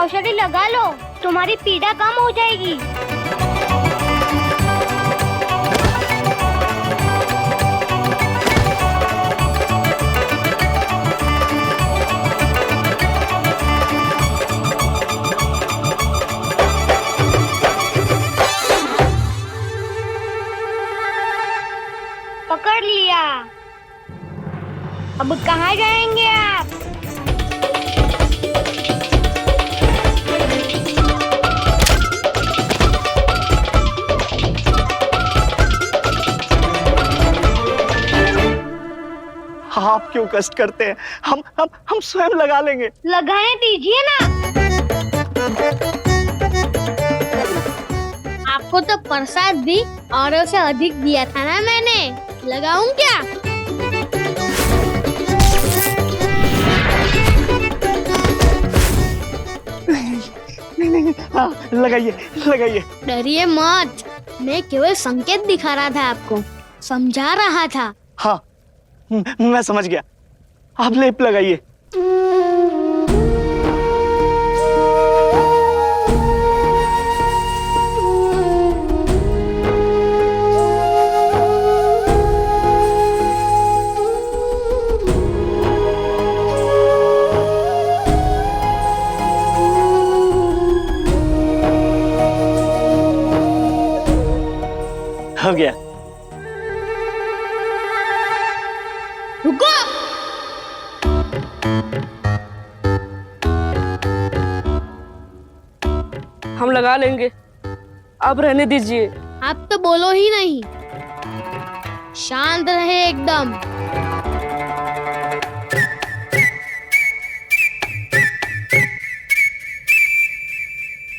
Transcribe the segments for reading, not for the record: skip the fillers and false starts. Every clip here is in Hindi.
औषधि लगा लो, तुम्हारी पीड़ा कम हो जाएगी। पकड़ लिया। अब कहाँ जाएंगे आप? आप क्यों कष्ट करते हैं? हम स्वयं लगा लेंगे। लगाने दीजिए ना। आपको तो प्रसाद भी औरों से अधिक दिया था ना मैंने। लगाऊं क्या? नहीं, हाँ, लगाइए लगाइए। डरिए मत, मैं केवल संकेत दिखा रहा था आपको, समझा रहा था। हाँ, मैं समझ गया। आप लेप लगाइए। हो गया। रुको। हम लगा लेंगे, आप रहने दीजिए। आप तो बोलो ही नहीं, शांत रहे एकदम।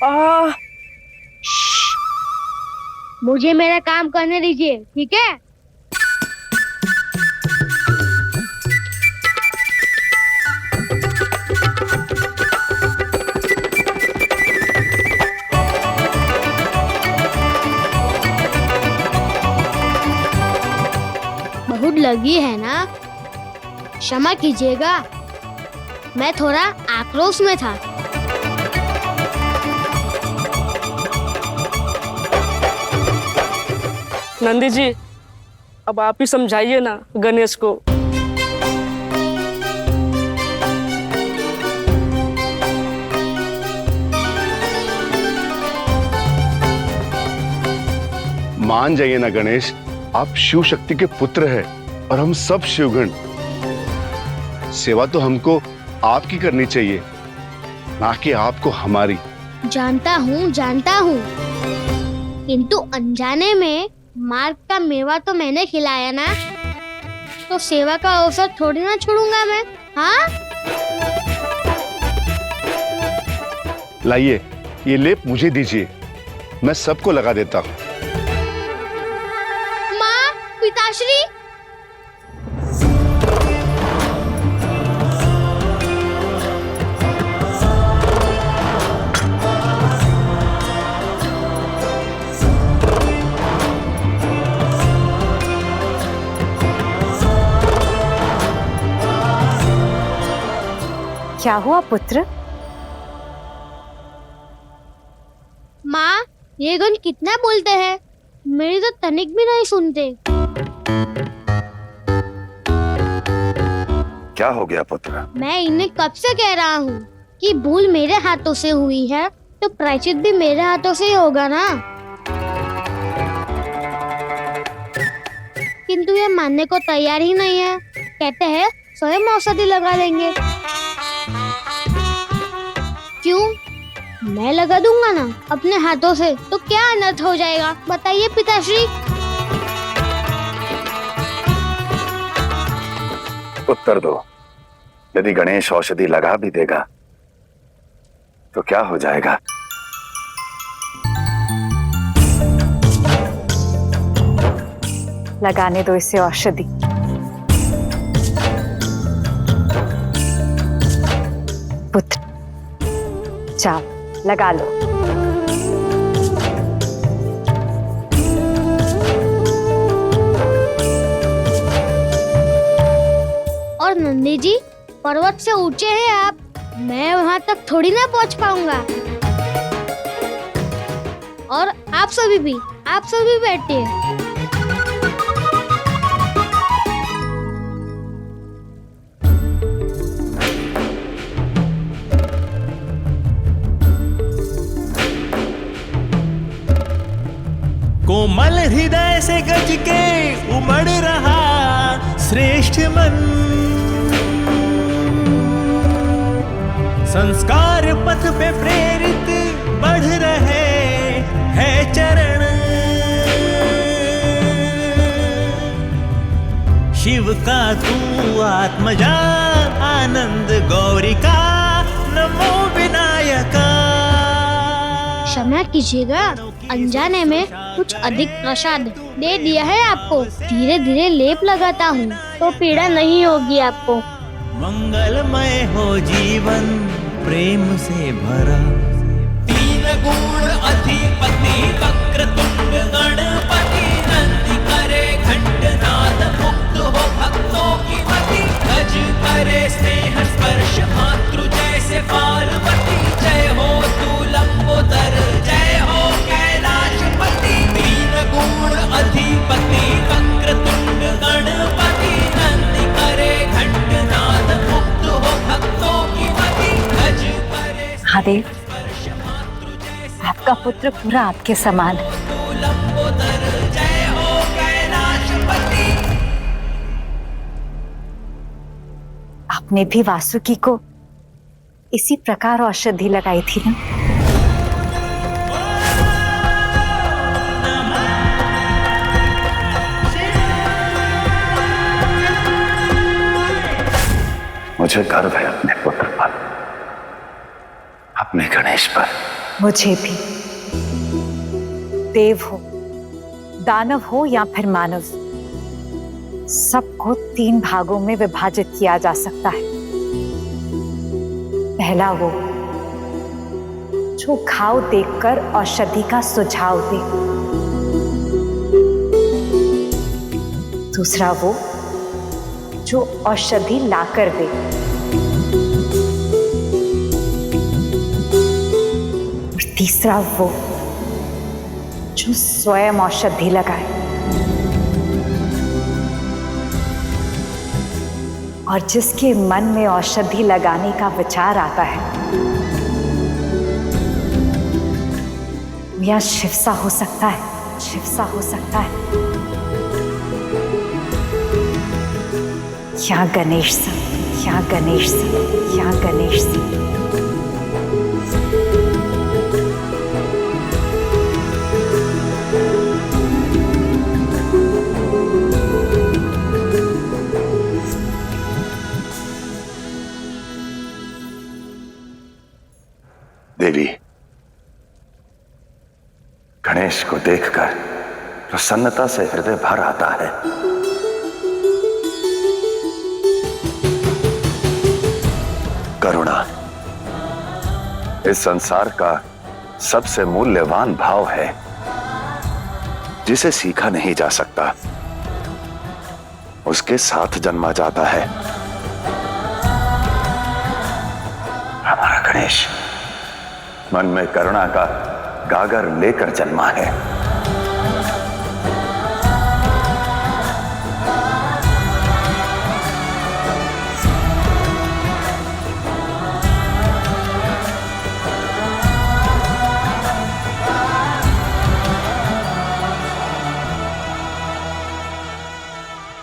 आ, मुझे मेरा काम करने दीजिए, ठीक है? बहुत लगी है ना, क्षमा कीजिएगा, मैं थोड़ा आक्रोश में था। नंदी जी, अब आप ही समझाइए ना गणेश को। मान जाइए ना गणेश, आप शिव शक्ति के पुत्र हैं और हम सब शिवगण। सेवा तो हमको आपकी करनी चाहिए, ना कि आपको हमारी। जानता हूँ, किंतु अनजाने में मार्ग का मेवा तो मैंने खिलाया ना, तो सेवा का अवसर थोड़ी ना छोड़ूंगा मैं। हाँ, लाइए, ये लेप मुझे दीजिए, मैं सबको लगा देता हूँ। माँ, पिताश्री। क्या हुआ पुत्र? माँ, ये गण कितना बोलते हैं, मेरी तो तनिक भी नहीं सुनते। क्या हो गया पुत्र? मैं इन्हें कब से कह रहा हूँ कि भूल मेरे हाथों से हुई है, तो प्रायश्चित भी मेरे हाथों से ही होगा ना। किंतु ये मानने को तैयार ही नहीं है, कहते हैं स्वयं औषधि लगा लेंगे। क्यों? मैं लगा दूंगा ना अपने हाथों से, तो क्या अनर्थ हो जाएगा, बताइए पिताश्री। उत्तर दो, यदि गणेश औषधि लगा भी देगा तो क्या हो जाएगा? लगाने दो इसे औषधि। पुत्र, जाओ लगा लो। और नंदी जी, पर्वत से ऊंचे हैं आप, मैं वहां तक थोड़ी ना पहुंच पाऊंगा। और आप सभी बैठिए। कोमल हृदय से गज के उमड़ रहा श्रेष्ठ मन, संस्कार पथ पे प्रेरित बढ़ रहे हैं चरण। शिव का तू आत्मजा आनंद गौरी का, नमो विनायका। क्षमा कीजिएगा, अनजाने में कुछ अधिक प्रसाद दे दिया है आपको। धीरे धीरे लेप लगाता हूँ तो पीड़ा नहीं होगी आपको। मंगलमय हो जीवन प्रेम से भरा। तीन गुण अधिपति वक्रतुंड गणपति, नंदी करे घंटनाद, मुक्त हो भक्तों की मति। गज करे स्नेह स्पर्श मातृ जैसे पार्वती, जय हो तू लंबोदर, जय हो कैलाशपति। तीन गुण अधिपति वक्रतुंड गणपति, नंदी करे घंटनाद, मुक्त हो भक्तों की मति। गज करे महादेव, आपका पुत्र पूरा आपके समान है। तू लंबोदर, जय हो कैलाशपति। आपने भी वासुकी को इसी प्रकार औषधि लगाई थी ना? मुझे गर्व है अपने पुत्र पर, अपने गणेश पर। मुझे भी। देव हो, दानव हो या फिर मानव, सबको 3 भागों में विभाजित किया जा सकता है। पहला वो जो घाव देखकर औषधि का सुझाव दे। दूसरा वो जो औषधि लाकर दे। और तीसरा वो जो स्वयं औषधि लगाए। और जिसके मन में औषधि लगाने का विचार आता है, या शिव सा हो सकता है, शिव सा हो सकता है, या गणेश सा, या गणेश सा, या गणेश सा। देवी, गणेश को देखकर प्रसन्नता से हृदय भर आता है। करुणा इस संसार का सबसे मूल्यवान भाव है, जिसे सीखा नहीं जा सकता, उसके साथ जन्मा जाता है। हमारा गणेश मन में करुणा का गागर लेकर जन्मा है।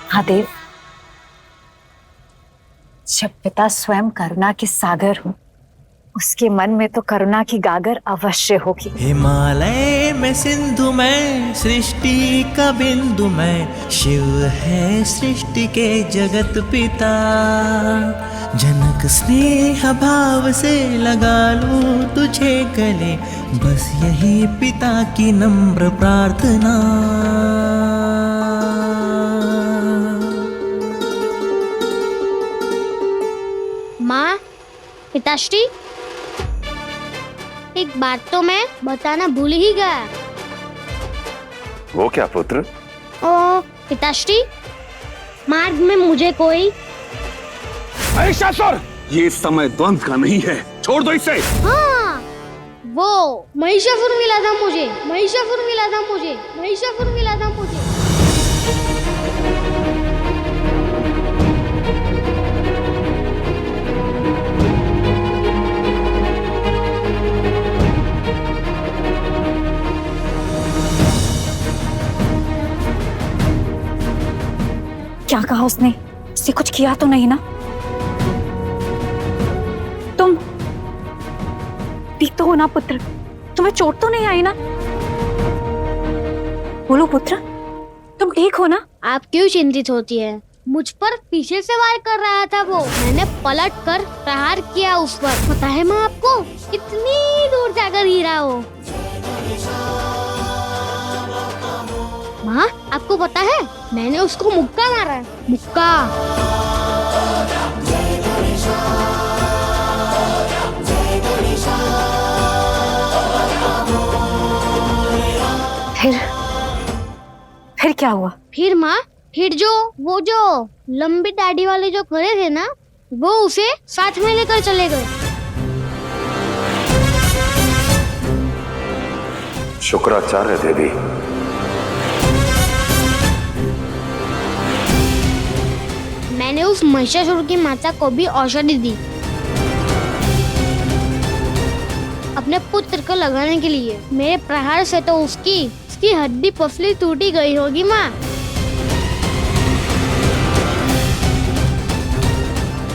महादेव, जब पिता स्वयं करुणा के सागर हो, उसके मन में तो करुणा की गागर अवश्य होगी। हिमालय में सिंधु में सृष्टि का बिंदु में, शिव है सृष्टि के जगत पिता। जनक स्नेह भाव से लगा लूं तुझे गले, बस यही पिता की नम्र प्रार्थना। माँ, पिताश्री, एक बात तो मैं बताना भूल ही गया। वो क्या पुत्र? ओ पिताश्री, मार्ग में मुझे कोई महिषासुर, ये समय द्वंद का नहीं है, छोड़ दो इसे। हाँ, वो महिषासुर मिला था मुझे, महिषासुर मिला था मुझे, महिषासुर मिला था मुझे। क्या कहा उसने? उसने कुछ किया तो नहीं ना? तुम ठीक तो हो ना पुत्र? तुम्हें चोट तो नहीं आई ना? बोलो पुत्र, तुम ठीक हो ना? आप क्यों चिंतित होती है? मुझ पर पीछे से वार कर रहा था वो, मैंने पलट कर प्रहार किया उस पर। पता है माँ आपको, कितनी दूर जाकर गिरा वो। माँ आपको पता है, मैंने उसको मुक्का मारा है, मुक्का। फिर क्या हुआ? फिर माँ, फिर वो जो लंबी दाढ़ी वाले जो खड़े थे ना, वो उसे साथ में लेकर चले गए। शुक्राचार्य देवी, मैंने उस महिषासुर की माता को भी औषधि दी, अपने पुत्र को लगाने के लिए। मेरे प्रहार से तो उसकी हड्डी पसली टूटी गई होगी माँ।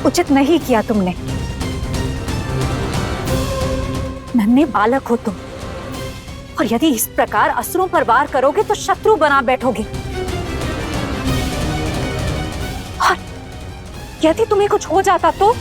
उचित नहीं किया तुमने। नन्हे बालक हो तुम, और यदि इस प्रकार असुरों पर वार करोगे तो शत्रु बना बैठोगे। और यदि तुम्हें कुछ हो जाता तो